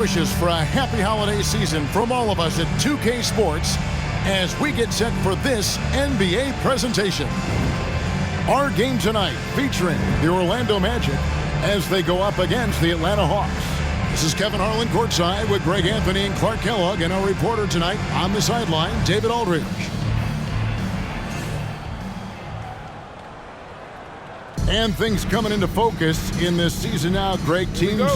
Wishes for a happy holiday season from all of us at 2K Sports as we get set for this NBA presentation. Our game tonight featuring the Orlando Magic as they go up against the Atlanta Hawks. This is Kevin Harlan courtside with Greg Anthony and Clark Kellogg, and our reporter tonight on the sideline, David Aldridge. And things coming into focus in this season now, Greg. Teams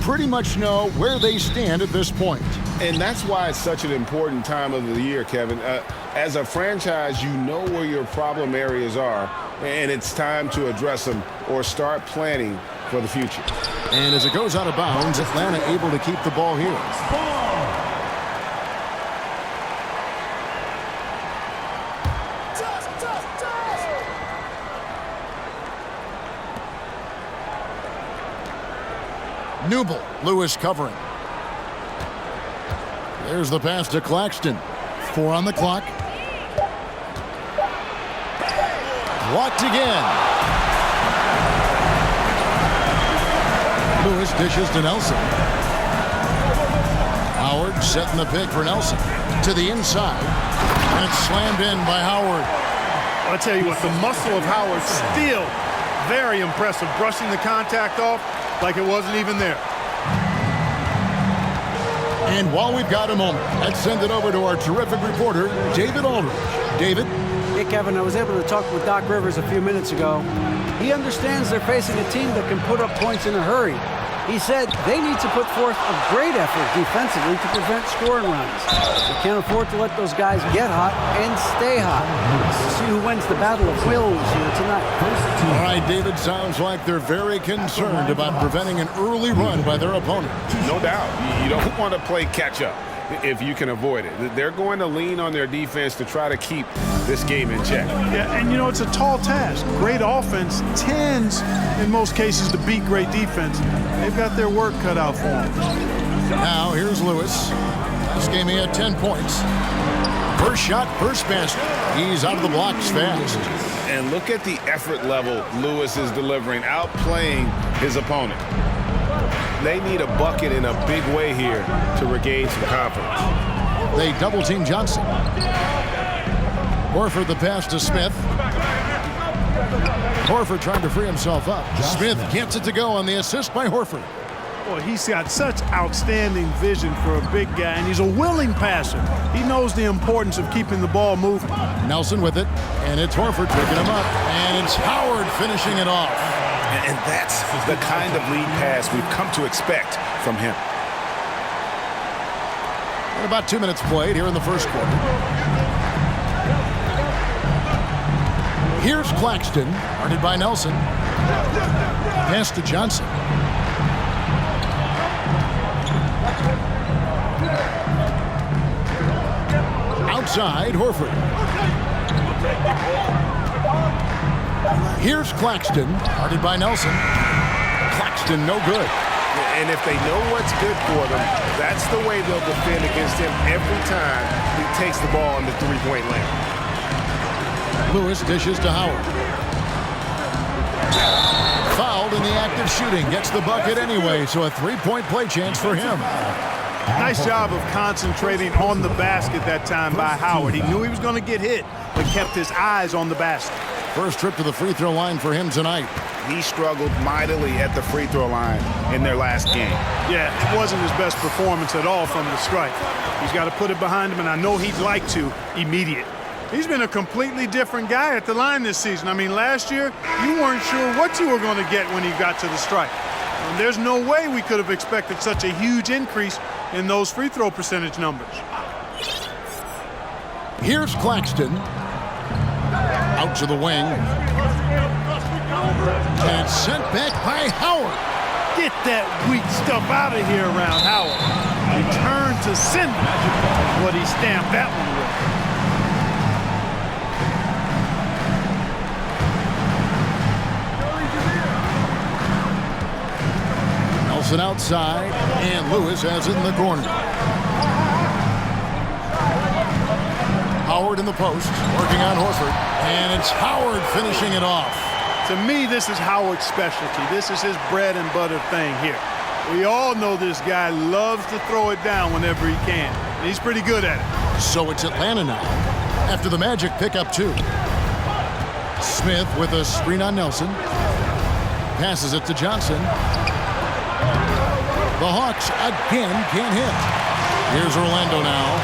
pretty much know where they stand at this point. And that's why it's such an important time of the year, Kevin. As a franchise, you know where your problem areas are, and it's time to address them or start planning for the future. And as it goes out of bounds, Atlanta able to keep the ball here. Newble, Lewis covering. There's the pass to Claxton. 4 on the clock. Blocked again. Lewis dishes to Nelson. Howard setting the pick for Nelson. To the inside. And it's slammed in by Howard. I'll tell you what, the muscle of Howard still very impressive. Brushing the contact off like it wasn't even there. And while we've got a moment, let's send it over to our terrific reporter, David Aldridge. David? Hey, Kevin, I was able to talk with Doc Rivers a few minutes ago. He understands they're facing a team that can put up points in a hurry. He said they need to put forth a great effort defensively to prevent scoring runs. They can't afford to let those guys get hot and stay hot. Let's see who wins the battle of wills here tonight. All right, David, sounds like they're very concerned about preventing an early run by their opponent. No doubt. You don't want to play catch-up if you can avoid it. They're going to lean on their defense to try to keep this game in check. Yeah, and you know, it's a tall task. Great offense tends, in most cases, to beat great defense. They've got their work cut out for them. Now, here's Lewis. This game he had 10 points. First shot, first basket. He's out of the blocks fast. And look at the effort level Lewis is delivering, outplaying his opponent. They need a bucket in a big way here to regain some confidence. They double-team Johnson. Horford the pass to Smith. Horford trying to free himself up. Smith gets it to go on the assist by Horford. Boy, he's got such outstanding vision for a big guy, and he's a willing passer. He knows the importance of keeping the ball moving. Nelson with it, and it's Horford picking him up, and it's Howard finishing it off. And that's the kind of lead pass we've come to expect from him. And about 2 minutes played here in the first quarter. Here's Claxton, guarded by Nelson. Pass to Johnson. Outside, Horford. Here's Claxton, guarded by Nelson. Claxton, no good. And if they know what's good for them, that's the way they'll defend against him every time he takes the ball in the three-point lane. Lewis dishes to Howard. Fouled in the act of shooting. Gets the bucket anyway, so a three-point play chance for him. Nice job of concentrating on the basket that time by Howard. He knew he was going to get hit, but kept his eyes on the basket. First trip to the free throw line for him tonight. He struggled mightily at the free throw line in their last game. Yeah, it wasn't his best performance at all from the strike. He's got to put it behind him, and I know he'd like to immediate. He's been a completely different guy at the line this season. I mean, last year, you weren't sure what you were going to get when he got to the strike. And there's no way we could have expected such a huge increase in those free throw percentage numbers. Here's Claxton. Out to the wing. And sent back by Howard. Get that weak stuff out of here around Howard. Return to sender. What he stamped that one with. Nelson outside, and Lewis has it in the corner. Howard in the post, working on Horford, and it's Howard finishing it off. To me, this is Howard's specialty. This is his bread and butter thing here. We all know this guy loves to throw it down whenever he can. And he's pretty good at it. So it's Atlanta now, after the Magic pick up 2. Smith with a screen on Nelson. Passes it to Johnson. The Hawks again can't hit. Here's Orlando now.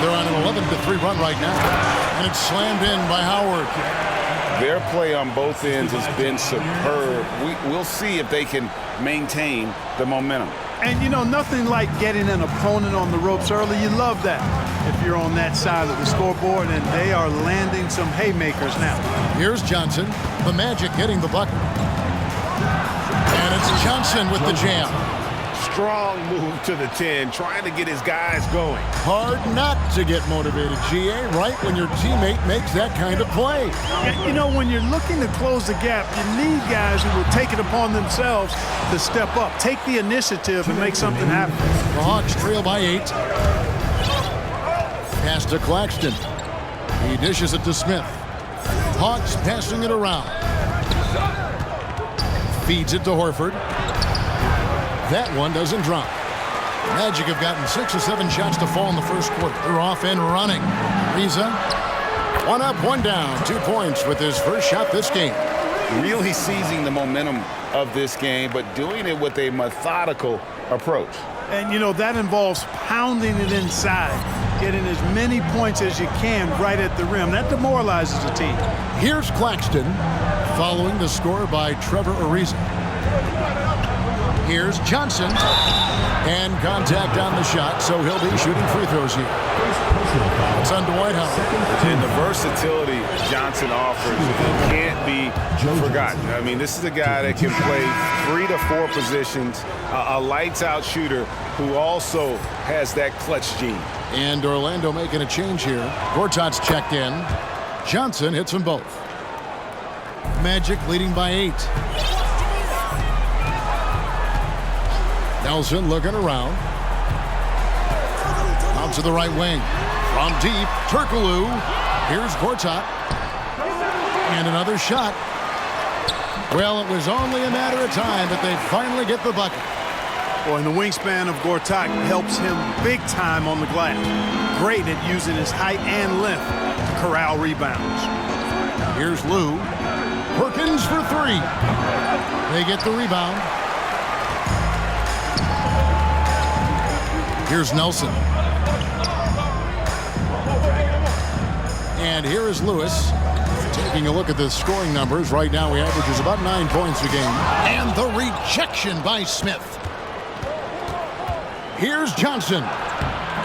They're on an 11-3 run right now. And it's slammed in by Howard. Their play on both ends has been superb. We'll see if they can maintain the momentum. And, you know, nothing like getting an opponent on the ropes early. You love that if you're on that side of the scoreboard, and they are landing some haymakers now. Here's Johnson. The Magic getting the bucket. And it's Johnson with the jam. Strong move to the 10, trying to get his guys going. Hard not to get motivated, GA, right when your teammate makes that kind of play. You know, when you're looking to close the gap, you need guys who will take it upon themselves to step up, take the initiative, and make something happen. The Hawks trail by 8. Pass to Claxton. He dishes it to Smith. Hawks passing it around. Feeds it to Horford. That one doesn't drop. Magic have gotten 6 or 7 shots to fall in the first quarter. They're off and running. Riza, 1 up, 1 down. 2 points with his first shot this game. Really seizing the momentum of this game, but doing it with a methodical approach. And, you know, that involves pounding it inside, getting as many points as you can right at the rim. That demoralizes a team. Here's Claxton, following the score by Trevor Ariza. Here's Johnson, and contact on the shot, so he'll be shooting free throws here. It's on Dwight Howard. And the versatility Johnson offers can't be forgotten. I mean, this is a guy that can play 3 to 4 positions, a lights-out shooter who also has that clutch gene. And Orlando making a change here. Gortat's checked in. Johnson hits them both. Magic leading by 8. Nelson looking around. Out to the right wing. From deep, Turkoglu. Here's Gortat. And another shot. Well, it was only a matter of time, but they finally get the bucket. Boy, and the wingspan of Gortat helps him big time on the glass. Great at using his height and length to corral rebounds. Here's Lou. Perkins for 3. They get the rebound. Here's Nelson. And here is Lewis. Taking a look at the scoring numbers. Right now he averages about 9 points a game. And the rejection by Smith. Here's Johnson.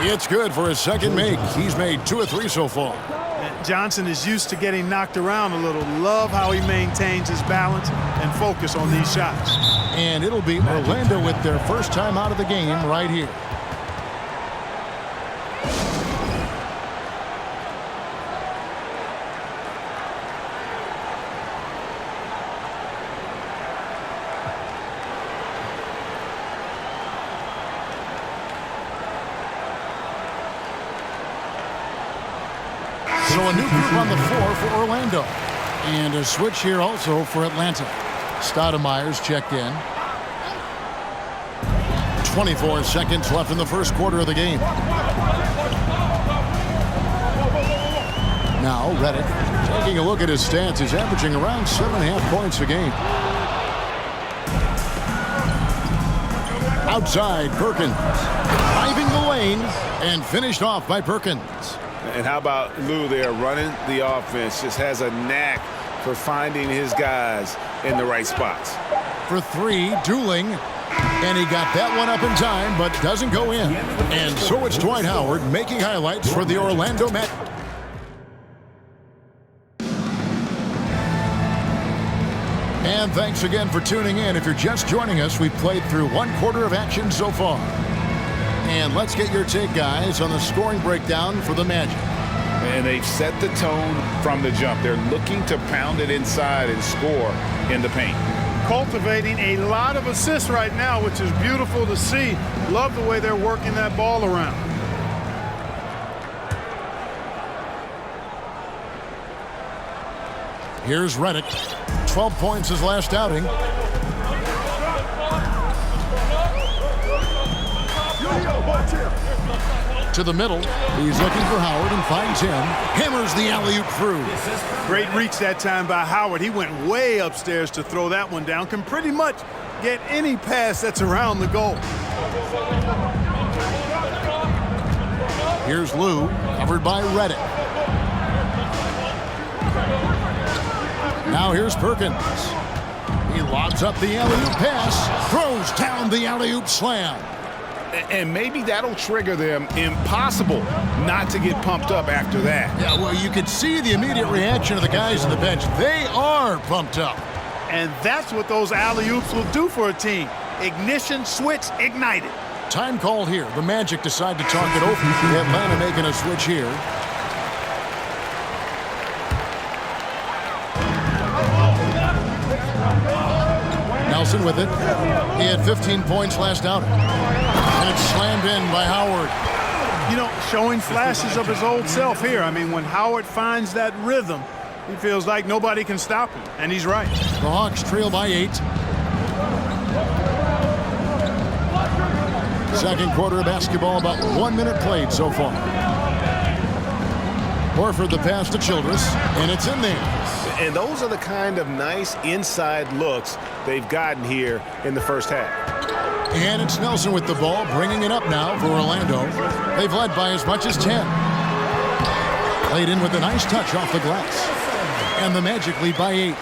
It's good for his second make. He's made 2 or 3 so far. Johnson is used to getting knocked around a little. Love how he maintains his balance and focus on these shots. And it'll be Orlando with their first time out of the game right here. So a new group on the floor for Orlando. And a switch here also for Atlanta. Stoudemire's checked in. 24 seconds left in the first quarter of the game. Now Reddick, taking a look at his stats, he's averaging around 7.5 points a game. Outside, Perkins. Driving the lane and finished off by Perkins. And how about Lou there running the offense? Just has a knack for finding his guys in the right spots. For 3, Dooling. And he got that one up in time, but doesn't go in. And so it's Dwight Howard making highlights for the Orlando Magic. And thanks again for tuning in. If you're just joining us, we've played through 1 quarter of action so far. And let's get your take, guys, on the scoring breakdown for the Magic. And they've set the tone from the jump. They're looking to pound it inside and score in the paint. Cultivating a lot of assists right now, which is beautiful to see. Love the way they're working that ball around. Here's Reddick. 12 points his last outing. To the middle. He's looking for Howard and finds him. Hammers the alley-oop through. Great reach that time by Howard. He went way upstairs to throw that one down. Can pretty much get any pass that's around the goal. Here's Lou, covered by Reddick. Now here's Perkins. He lobs up the alley-oop pass, throws down the alley-oop slam. And maybe that'll trigger them. Impossible not to get pumped up after that. Yeah, well, you could see the immediate reaction of the guys on the bench. They are pumped up. And that's what those alley-oops will do for a team. Ignition switch ignited. Time called here. The Magic decide to talk it over. Atlanta making a switch here. Nelson with it. He had 15 points last outing. And it's slammed in by Howard. You know, showing flashes of his old self here. I mean, when Howard finds that rhythm, he feels like nobody can stop him. And he's right. The Hawks trail by 8. Second quarter of basketball, about 1 minute played so far. Horford the pass to Childress, and it's in there. And those are the kind of nice inside looks they've gotten here in the first half. And it's Nelson with the ball, bringing it up now for Orlando. They've led by as much as 10. Played in with a nice touch off the glass. And the Magic lead by 8.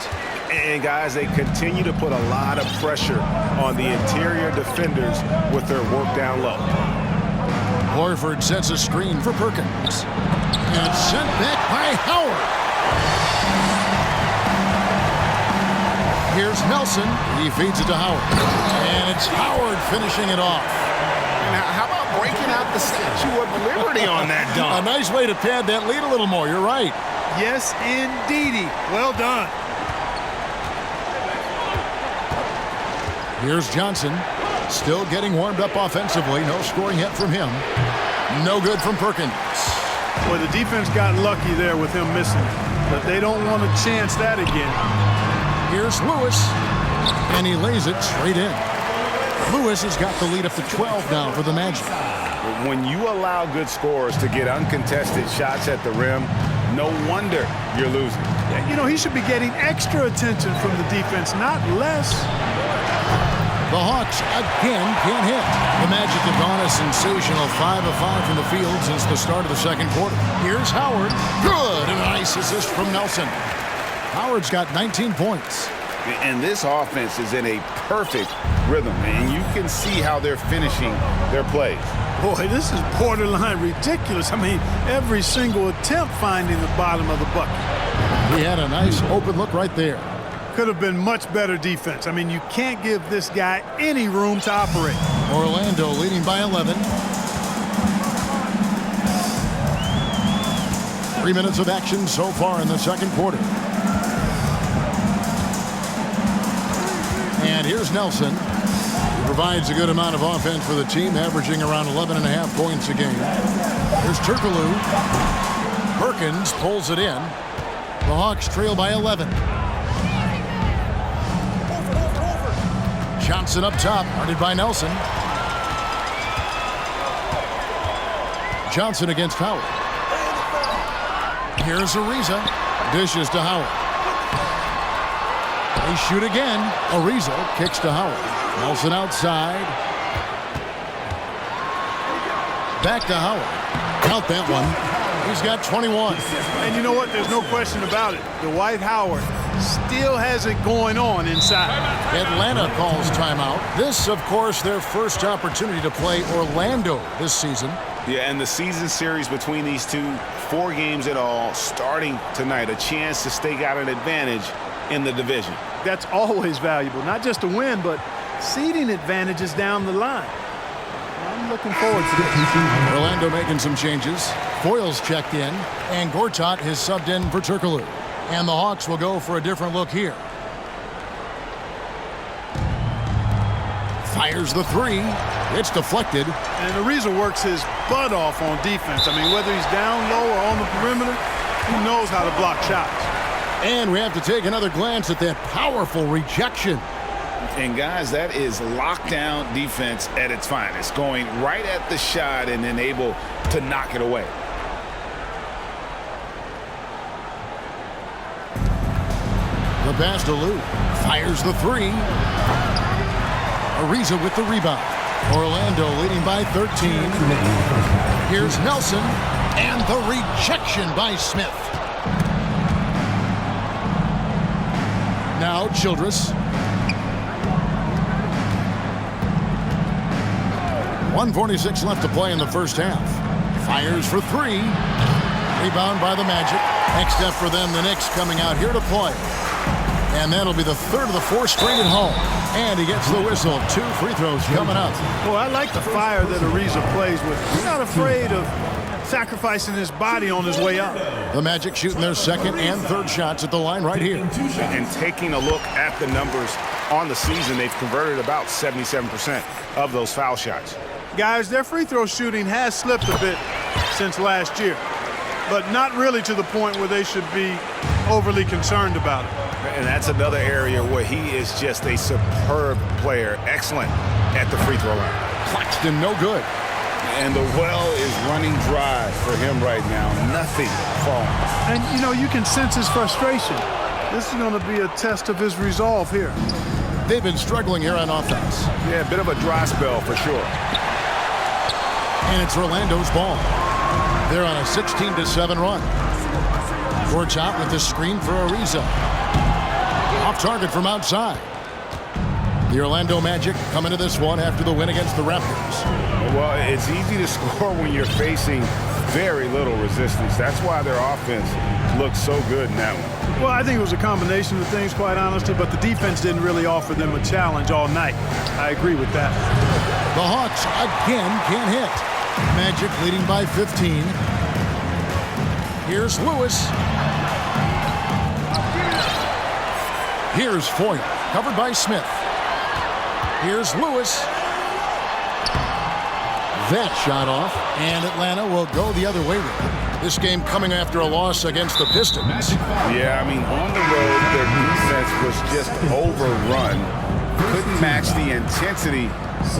And, guys, they continue to put a lot of pressure on the interior defenders with their work down low. Horford sets a screen for Perkins. And it's sent back by Howard. Here's Nelson. He feeds it to Howard. And it's Howard finishing it off. Now, how about breaking out the Statue of Liberty on that dunk? A nice way to pad that lead a little more. You're right. Yes, indeedy. Well done. Here's Johnson. Still getting warmed up offensively. No scoring yet from him. No good from Perkins. Well, the defense got lucky there with him missing. But they don't want to chance that again. Here's Lewis. And he lays it straight in. Lewis has got the lead up to 12 now for the Magic. When you allow good scorers to get uncontested shots at the rim, no wonder you're losing. You know, he should be getting extra attention from the defense, not less. The Hawks again can't hit. The Magic have gone a sensational 5 of 5 from the field since the start of the second quarter. Here's Howard. Good, and a nice assist from Nelson. Howard's got 19 points. And this offense is in a perfect rhythm, and you can see how they're finishing their plays. Boy, this is borderline ridiculous. I mean, every single attempt finding the bottom of the bucket. He had a nice open look right there. Could have been much better defense. I mean, you can't give this guy any room to operate. Orlando leading by 11. 3 minutes of action so far in the second quarter. And here's Nelson. He provides a good amount of offense for the team, averaging around 11.5 points a game. Here's Turkoglu. Perkins pulls it in. The Hawks trail by 11. Johnson up top, guarded by Nelson. Johnson against Howard. Here's Ariza. Dishes to Howard. They shoot again. Ariza kicks to Howard. Nelson outside. Back to Howard. Count that one. He's got 21. And you know what? There's no question about it. Dwight Howard still has it going on inside. Atlanta calls timeout. This, of course, their first opportunity to play Orlando this season. Yeah, and the season series between these two, 4 games in all, starting tonight. A chance to stake out an advantage in the division. That's always valuable, not just to win, but seeding advantages down the line. I'm looking forward to this. Orlando making some changes. Foyle's checked in, and Gortat has subbed in for Turkoglu. And the Hawks will go for a different look here. Fires the 3. It's deflected. And Ariza works his butt off on defense. I mean, whether he's down low or on the perimeter, he knows how to block shots. And we have to take another glance at that powerful rejection. And, guys, that is lockdown defense at its finest, going right at the shot and then able to knock it away. The pass to Lou. Fires the three. Ariza with the rebound. Orlando leading by 13. Here's Nelson. And the rejection by Smith. Now Childress. 1:46 left to play in the first half. Fires for three. Rebound by the Magic. Next step for them, the Knicks coming out here to play. And that'll be the third of the four straight at home. And he gets the whistle. 2 free throws coming up. Well, I like the fire that Ariza plays with. He's not afraid of sacrificing his body on his way up. The Magic shooting their second and third shots at the line right here. And taking a look at the numbers on the season, they've converted about 77% of those foul shots. Guys, their free throw shooting has slipped a bit since last year, but not really to the point where they should be overly concerned about it. And that's another area where he is just a superb player, excellent at the free throw line. Claxton no good. And the well is running dry for him right now. Nothing falling. And, you know, you can sense his frustration. This is going to be a test of his resolve here. They've been struggling here on offense. Yeah, a bit of a dry spell for sure. And it's Orlando's ball. They're on a 16-7 run. Towards out with the screen for Ariza. Off target from outside. The Orlando Magic come into this one after the win against the Raptors. Well, it's easy to score when you're facing very little resistance. That's why their offense looks so good in that one. Well, I think it was a combination of things, quite honestly, but the defense didn't really offer them a challenge all night. I agree with that. The Hawks again can't hit. Magic leading by 15. Here's Lewis. Here's Foyt, covered by Smith. Here's Lewis. That shot off, and Atlanta will go the other way with it. This game coming after a loss against the Pistons. Yeah, I mean, on the road, their defense was just overrun. Couldn't match the intensity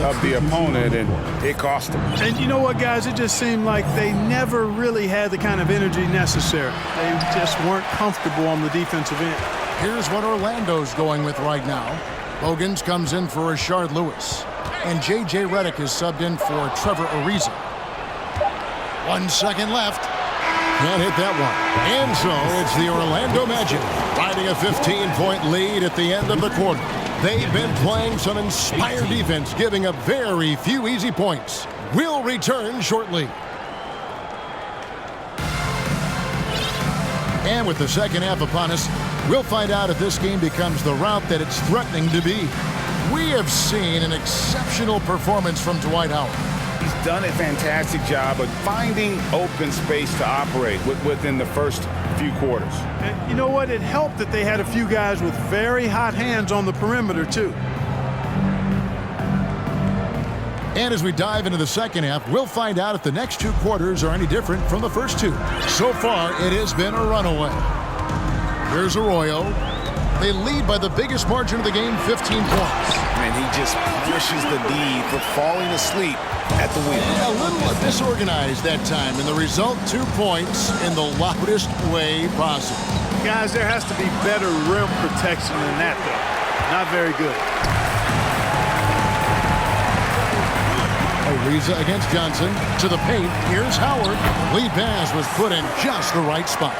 of the opponent, and it cost them. And you know what, guys? It just seemed like they never really had the kind of energy necessary. They just weren't comfortable on the defensive end. Here's what Orlando's going with right now. Bogans comes in for Rashard Lewis. And J.J. Reddick is subbed in for Trevor Ariza. 1 second left. Can't hit that one. And so it's the Orlando Magic riding a 15-point lead at the end of the quarter. They've been playing some inspired defense, giving up very few easy points. We'll return shortly. And with the second half upon us, we'll find out if this game becomes the route that it's threatening to be. We have seen an exceptional performance from Dwight Howard. He's done a fantastic job of finding open space to operate within the first few quarters. And you know what? It helped that they had a few guys with very hot hands on the perimeter, too. And as we dive into the second half, we'll find out if the next 2 quarters are any different from the first 2. So far, it has been a runaway. Here's Arroyo. They lead by the biggest margin of the game, 15 points. And he just pushes the D for falling asleep at the wheel. A little disorganized that time, and the result, 2 points in the loudest way possible. Guys, there has to be better rim protection than that, though. Not very good. Ariza against Johnson. To the paint. Here's Howard. Lead pass was put in just the right spot.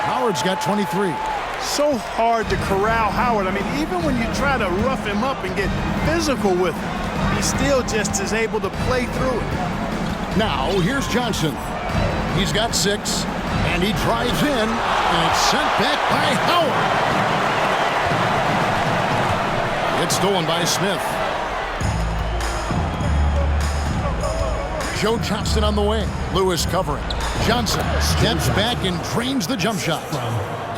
Howard's got 23. So hard to corral Howard. I mean, even when you try to rough him up and get physical with him, he still just is able to play through it. Now, here's Johnson. He's got 6, and he drives in, and it's sent back by Howard. It's stolen by Smith. Joe Johnson on the wing. Lewis covering. Johnson steps back and drains the jump shot.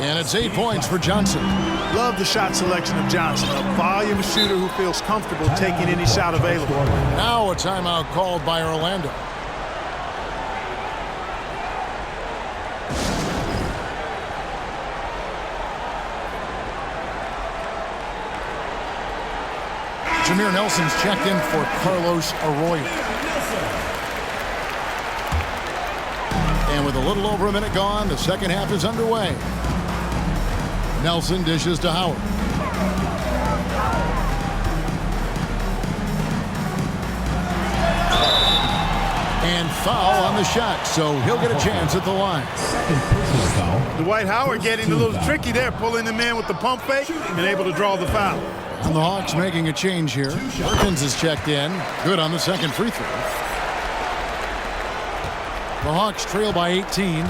And it's 8 points for Johnson. Love the shot selection of Johnson. A volume shooter who feels comfortable taking any shot available. Now a timeout called by Orlando. Jameer Nelson's checked in for Carlos Arroyo. And with a little over a minute gone, the second half is underway. Nelson dishes to Howard. And foul on the shot, so he'll get a chance at the line. Dwight Howard getting a little tricky there, pulling him in with the pump fake and able to draw the foul. And the Hawks making a change here. Perkins is checked in. Good on the second free throw. The Hawks trail by 18.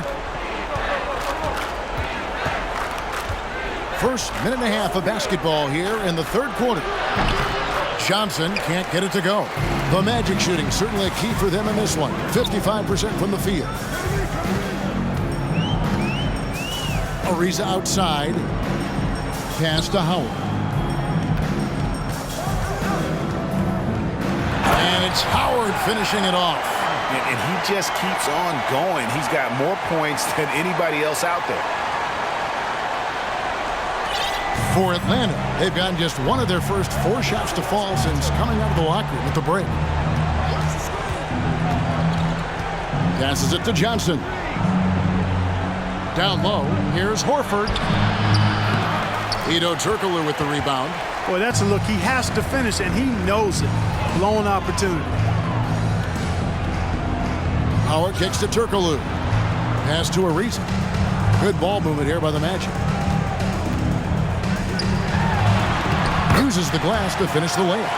First minute and a half of basketball here in the third quarter. Johnson can't get it to go. The Magic shooting certainly a key for them in this one. 55% from the field. Ariza outside. Pass to Howard. And it's Howard finishing it off. And he just keeps on going. He's got more points than anybody else out there. For Atlanta, they've gotten just one of their first 4 shots to fall since coming out of the locker room at the break. Passes it to Johnson. Down low, here's Horford. Hedu Turkoglu with the rebound. Boy, that's a look he has to finish, and he knows it. Blown opportunity. Howard kicks to Turkoglu. Pass to Ariza. Good ball movement here by the Magic. Uses the glass to finish the layup.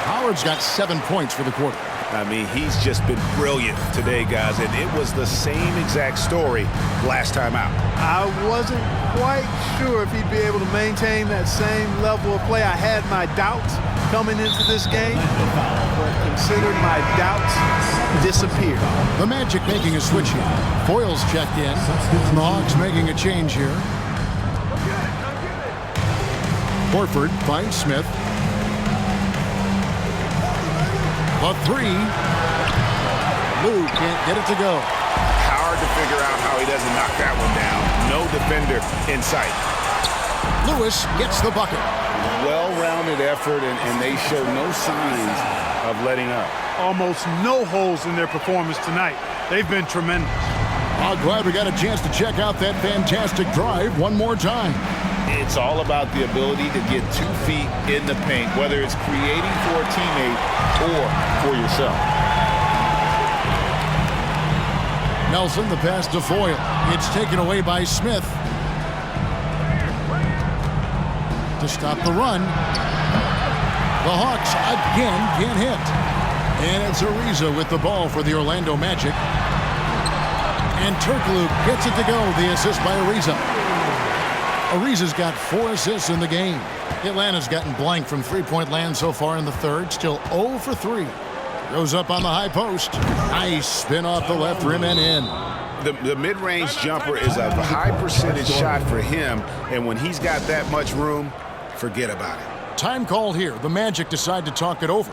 Howard's got 7 points for the quarter. I mean, he's just been brilliant today, guys, and it was the same exact story last time out. I wasn't quite sure if he'd be able to maintain that same level of play. I had my doubts coming into this game, but considered my doubts disappear. The Magic making a switch here. Foyle's checked in. And the Hawks making a change here. Horford finds Smith. The 3. Lou can't get it to go. Hard to figure out how he doesn't knock that one down. No defender in sight. Lewis gets the bucket. Well-rounded effort, and they show no signs of letting up. Almost no holes in their performance tonight. They've been tremendous. I'm glad we got a chance to check out that fantastic drive one more time. It's all about the ability to get 2 feet in the paint, whether it's creating for a teammate or for yourself. Nelson, the pass to Foyle. It's taken away by Smith. To stop the run. The Hawks again can't hit. And it's Ariza with the ball for the Orlando Magic. And Turkoglu gets it to go. The assist by Ariza. Ariza's got 4 assists in the game. Atlanta's gotten blank from three-point land so far in the third. Still 0 for 3. Goes up on the high post. Nice spin off the left rim and in. The mid-range jumper is a high percentage shot for him, and when he's got that much room, forget about it. Time call here. The Magic decide to talk it over.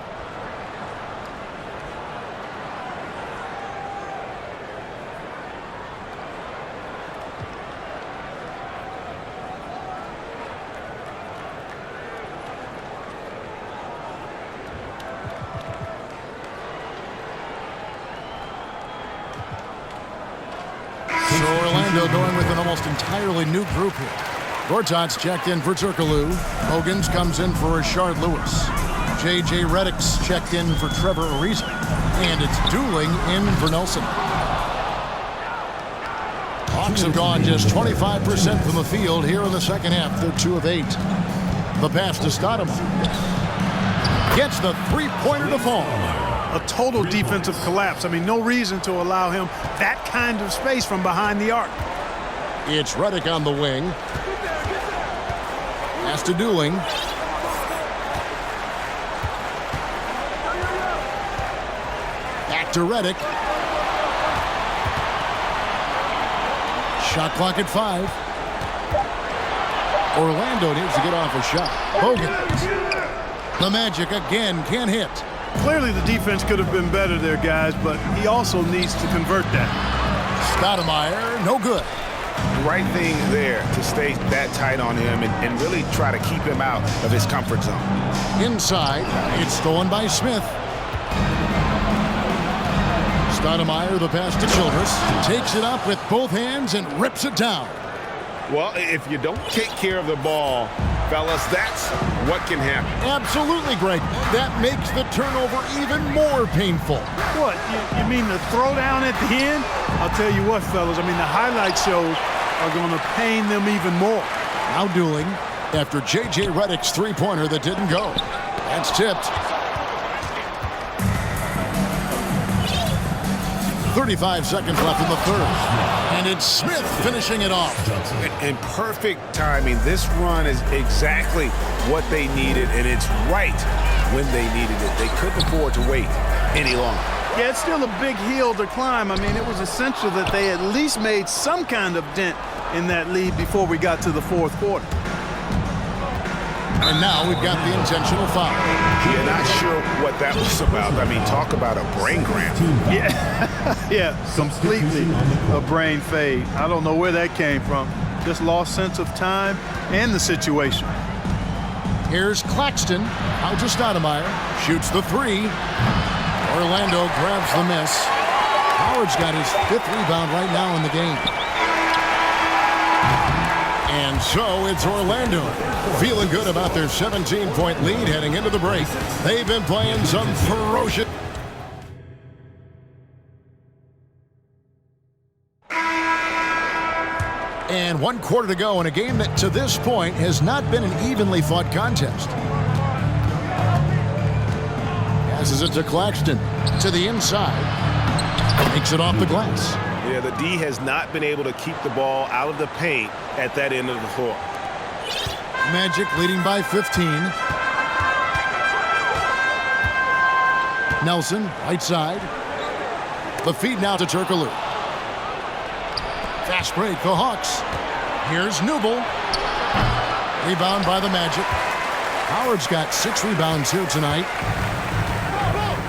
So Orlando going with an almost entirely new group here. Gortat's checked in for Turkoglu. Hogan's comes in for Rashard Lewis. J.J. Reddick's checked in for Trevor Ariza. And it's Dooling in for Nelson. Hawks have gone just 25% from the field here in the second half. They're 2 of 8. The pass to Stoudemire. Gets the three-pointer to fall. A total defensive collapse. I mean, no reason to allow him that kind of space from behind the arc. It's Reddick on the wing. Pass to Dooling. Back to Reddick. Shot clock at 5. Orlando needs to get off a shot. Hogan. The Magic again can't hit. Clearly the defense could have been better there, guys, but he also needs to convert that. Stoudemire, no good. right thing there to stay that tight on him and really try to keep him out of his comfort zone. Inside, it's stolen by Smith. Stoudemire, the pass to Childress, takes it up with both hands and rips it down. Well, if you don't take care of the ball, fellas, that's what can happen. Absolutely, Greg. That makes the turnover even more painful. What, you mean the throwdown at the end? I'll tell you what, fellas, I mean, the highlight shows are going to pain them even more. Now Dooling, after J.J. Reddick's three-pointer that didn't go. That's tipped. 35 seconds left in the third. And it's Smith finishing it off. In perfect timing. This run is exactly what they needed, and it's right when they needed it. They couldn't afford to wait any longer. Yeah, it's still a big hill to climb. I mean, it was essential that they at least made some kind of dent in that lead before we got to the fourth quarter. And now we've got the intentional foul. Yeah, not sure what that was about. I mean, talk about a brain cramp. Yeah, yeah, completely a brain fade. I don't know where that came from. Just lost sense of time and the situation. Here's Claxton, out to Stoudemire, shoots the three. Orlando grabs the miss. Howard's got his 5th rebound right now in the game. And so it's Orlando feeling good about their 17-point lead heading into the break. They've been playing some ferocious. And 1 quarter to go in a game that to this point has not been an evenly fought contest. Passes it to Claxton to the inside. Takes it off the glass. Yeah, the D has not been able to keep the ball out of the paint at that end of the floor. Magic leading by 15. Nelson, right side. The feed now to Turkoglu. Fast break, the Hawks. Here's Newble. Rebound by the Magic. Howard's got 6 rebounds here tonight.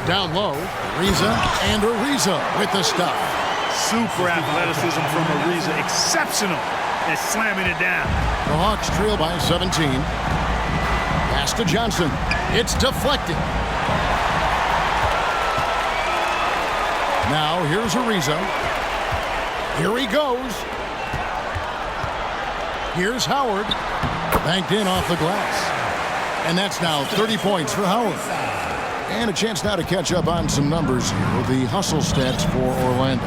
Down low, Ariza, and Ariza with the stop. Super athleticism from Ariza. Exceptional at slamming it down. The Hawks trail by 17. Pass to Johnson. It's deflected. Now here's Ariza. Here he goes. Here's Howard. Banked in off the glass. And that's now 30 points for Howard. And a chance now to catch up on some numbers here. The hustle stats for Orlando.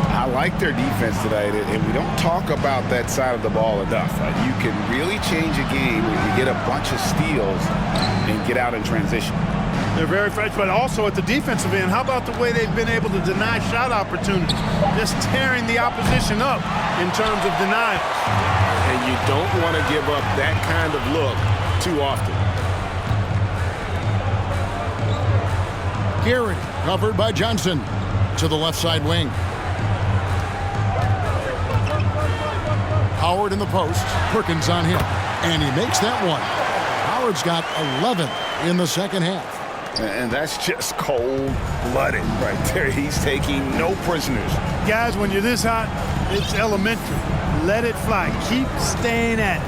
I like their defense tonight, and we don't talk about that side of the ball enough. You can really change a game when you get a bunch of steals and get out in transition. They're very fresh, but also at the defensive end, how about the way they've been able to deny shot opportunities? Just tearing the opposition up in terms of denials. And you don't want to give up that kind of look too often. Garrett covered by Johnson to the left side wing. Howard in the post. Perkins on him. And he makes that one. Howard's got 11 in the second half. And that's just cold-blooded right there. He's taking no prisoners. Guys, when you're this hot, it's elementary. Let it fly. Keep staying at it.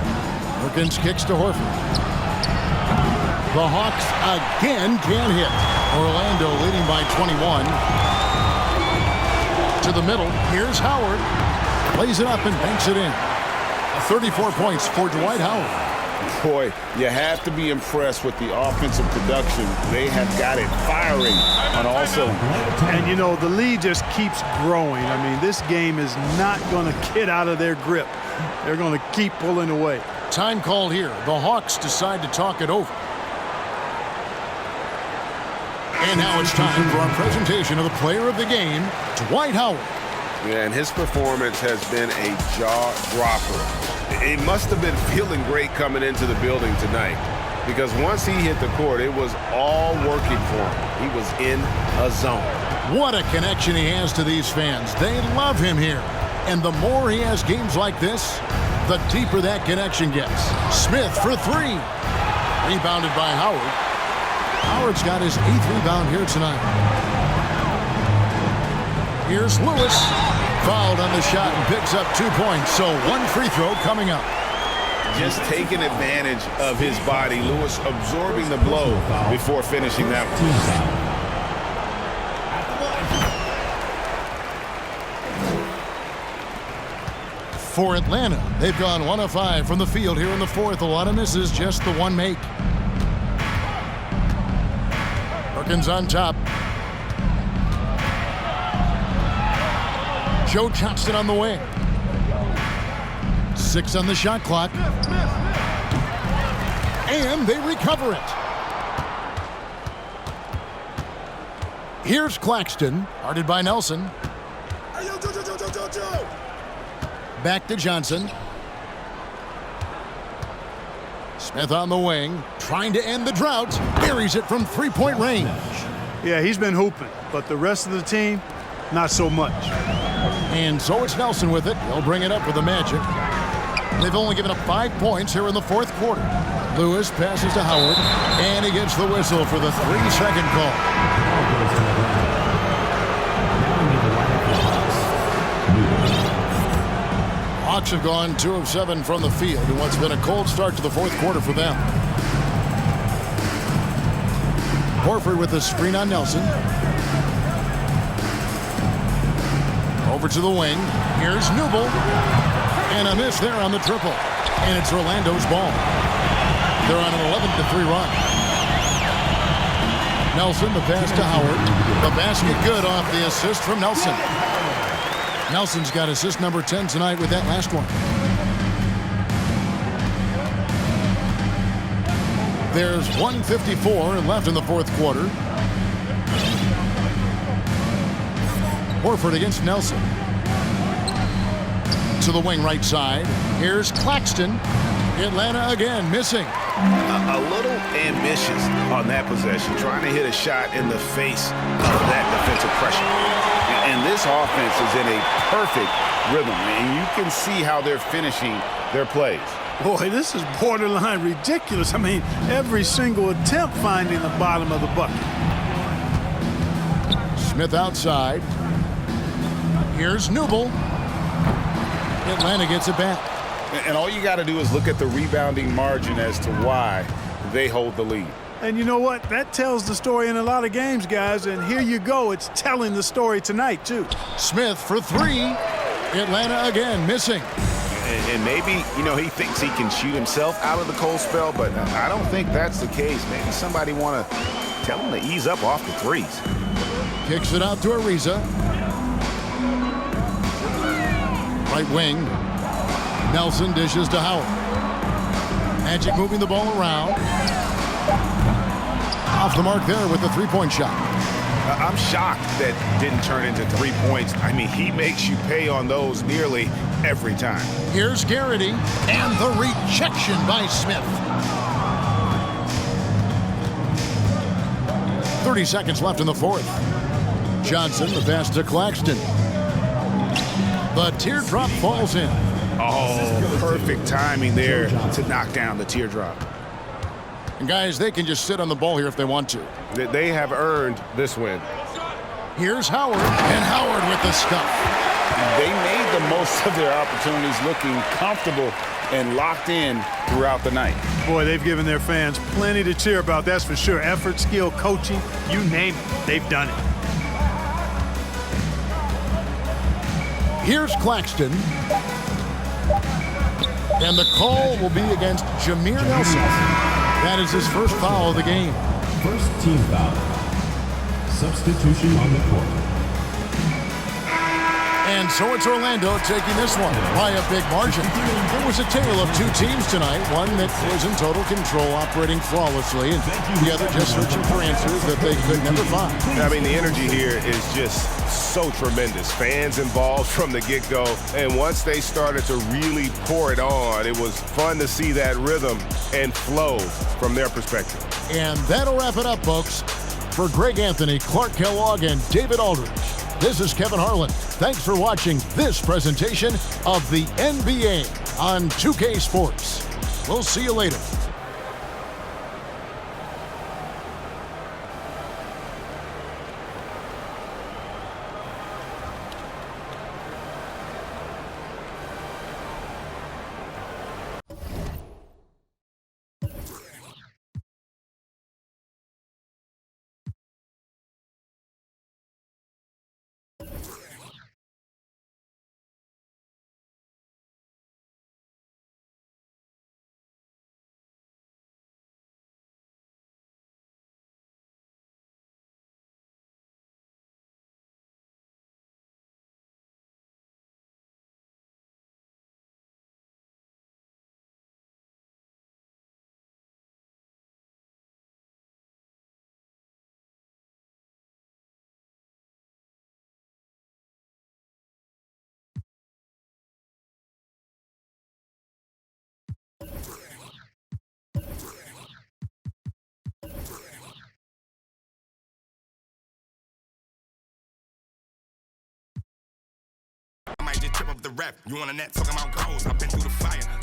Perkins kicks to Horford. The Hawks again can't hit. Orlando leading by 21. To the middle. Here's Howard. Plays it up and banks it in. 34 points for Dwight Howard. Boy, you have to be impressed with the offensive production. They have got it firing on all cylinders. And, you know, the lead just keeps growing. I mean, this game is not going to get out of their grip. They're going to keep pulling away. Time called here. The Hawks decide to talk it over. And now it's time for our presentation of the player of the game, Dwight Howard. Yeah, and his performance has been a jaw-dropper. It must have been feeling great coming into the building tonight, because once he hit the court, it was all working for him. He was in a zone. What a connection he has to these fans. They love him here. And the more he has games like this, the deeper that connection gets. Smith for 3. Rebounded by Howard. Howard's got his 8th rebound here tonight. Here's Lewis. Fouled on the shot and picks up 2 points. So one free throw coming up. Just taking advantage of his body. Lewis absorbing the blow before finishing that one. For Atlanta, they've gone 1 of 5 from the field here in the fourth. A lot of misses, just the one make. Perkins on top. Joe Johnston on the wing. 6 on the shot clock. And they recover it. Here's Claxton, guarded by Nelson. Back to Johnson. Smith on the wing, trying to end the drought. Buries it from three-point range. Yeah, he's been hooping, but the rest of the team, not so much. And so it's Nelson with it. He'll bring it up with the Magic. They've only given up 5 points here in the fourth quarter. Lewis passes to Howard, and he gets the whistle for the 3-second call. Hawks have gone 2 of 7 from the field in what's been a cold start to the fourth quarter for them. Horford with the screen on Nelson. Over to the wing. Here's Newble. And a miss there on the triple. And it's Orlando's ball. They're on an 11-3 run. Nelson, the pass to Howard. The basket good off the assist from Nelson. Nelson's got assist number 10 tonight with that last one. There's 1:54 left in the fourth quarter. Horford against Nelson. To the wing right side. Here's Claxton. Atlanta again missing. A little ambitious on that possession, trying to hit a shot in the face of that defensive pressure. And this offense is in a perfect rhythm, and you can see how they're finishing their plays. Boy, this is borderline ridiculous. I mean, every single attempt finding the bottom of the bucket. Smith outside. Here's Newble. Atlanta gets it back. And all you got to do is look at the rebounding margin as to why they hold the lead. And you know what? That tells the story in a lot of games, guys. And here you go. It's telling the story tonight, too. Smith for 3. Atlanta again missing. And maybe, you know, he thinks he can shoot himself out of the cold spell, but I don't think that's the case. Maybe somebody want to tell him to ease up off the threes. Kicks it out to Ariza. Right wing. Nelson dishes to Howard. Magic moving the ball around. Off the mark there with the three-point shot. I'm shocked that didn't turn into 3 points. I mean, he makes you pay on those nearly every time. Here's Garrity, and the rejection by Smith. 30 seconds left in the fourth. Johnson, the pass to Claxton. The teardrop falls in. Oh, perfect timing there to knock down the teardrop. And guys, they can just sit on the ball here if they want to. They have earned this win. Here's Howard, and Howard with the stuff. They made the most of their opportunities, looking comfortable and locked in throughout the night. Boy, they've given their fans plenty to cheer about, that's for sure. Effort, skill, coaching, you name it, they've done it. Here's Claxton. And the call will be against Jameer Nelson. That is his first foul of the game. First team foul. Substitution on the court. And so it's Orlando taking this one by a big margin. It was a tale of two teams tonight, one that was in total control, operating flawlessly, and the other just searching for answers that they could never find. I mean, the energy here is just so tremendous. Fans involved from the get-go, and once they started to really pour it on, it was fun to see that rhythm and flow from their perspective. And that'll wrap it up, folks. For Greg Anthony, Clark Kellogg, and David Aldridge, this is Kevin Harlan. Thanks for watching this presentation of the NBA on 2K Sports. We'll see you later. the rep. You on the net talking about goals. I've been through the fire.